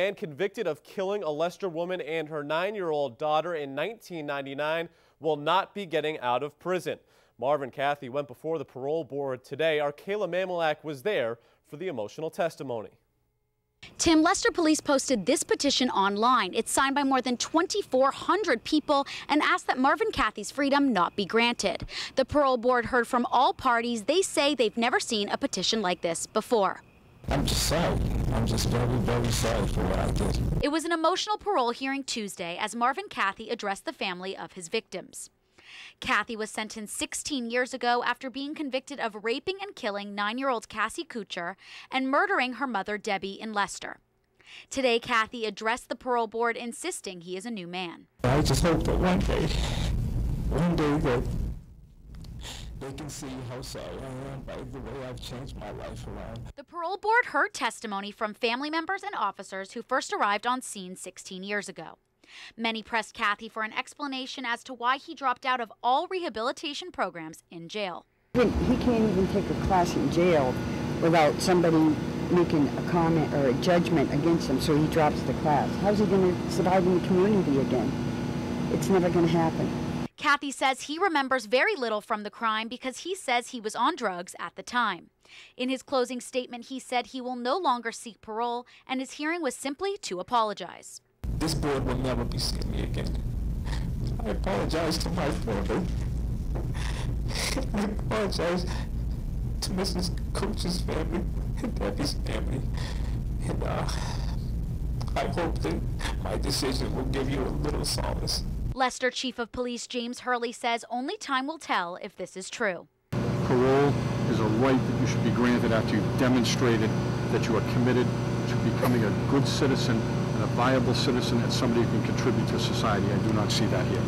Man convicted of killing a Leicester woman and her 9-year-old daughter in 1999 will not be getting out of prison. Marvin Cathy went before the parole board today. Our Kayla Mamelak was there for the emotional testimony. Tim, Leicester police posted this petition online. It's signed by more than 2,400 people and asked that Marvin Cathy's freedom not be granted. The parole board heard from all parties. They say they've never seen a petition like this before. I'm just sorry. I'm just very, very sorry for what I did. It was an emotional parole hearing Tuesday as Marvin Cathy addressed the family of his victims. Cathy was sentenced 16 years ago after being convicted of raping and killing 9-year-old Cassie Kuchar and murdering her mother Debbie in Leicester. Today, Cathy addressed the parole board, insisting he is a new man. I just hope that one day that they can see how sorry I am by the way I've changed my life around. The parole board heard testimony from family members and officers who first arrived on scene 16 years ago. Many pressed Cathy for an explanation as to why he dropped out of all rehabilitation programs in jail. He can't even take a class in jail without somebody making a comment or a judgment against him, so he drops the class. How's he going to survive in the community again? It's never going to happen. Cathy says he remembers very little from the crime because he says he was on drugs at the time. In his closing statement, he said he will no longer seek parole and his hearing was simply to apologize. This board will never be seeing me again. I apologize to my family. I apologize to Mrs. Coach's family and Debbie's family. And I hope that my decision will give you a little solace. Leicester Chief of Police James Hurley says only time will tell if this is true. Parole is a right that you should be granted after you've demonstrated that you are committed to becoming a good citizen and a viable citizen and somebody who can contribute to society. I do not see that here.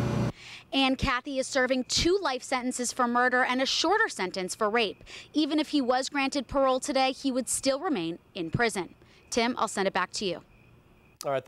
And Cathy is serving 2 life sentences for murder and a shorter sentence for rape. Even if he was granted parole today, he would still remain in prison. Tim, I'll send it back to you. All right.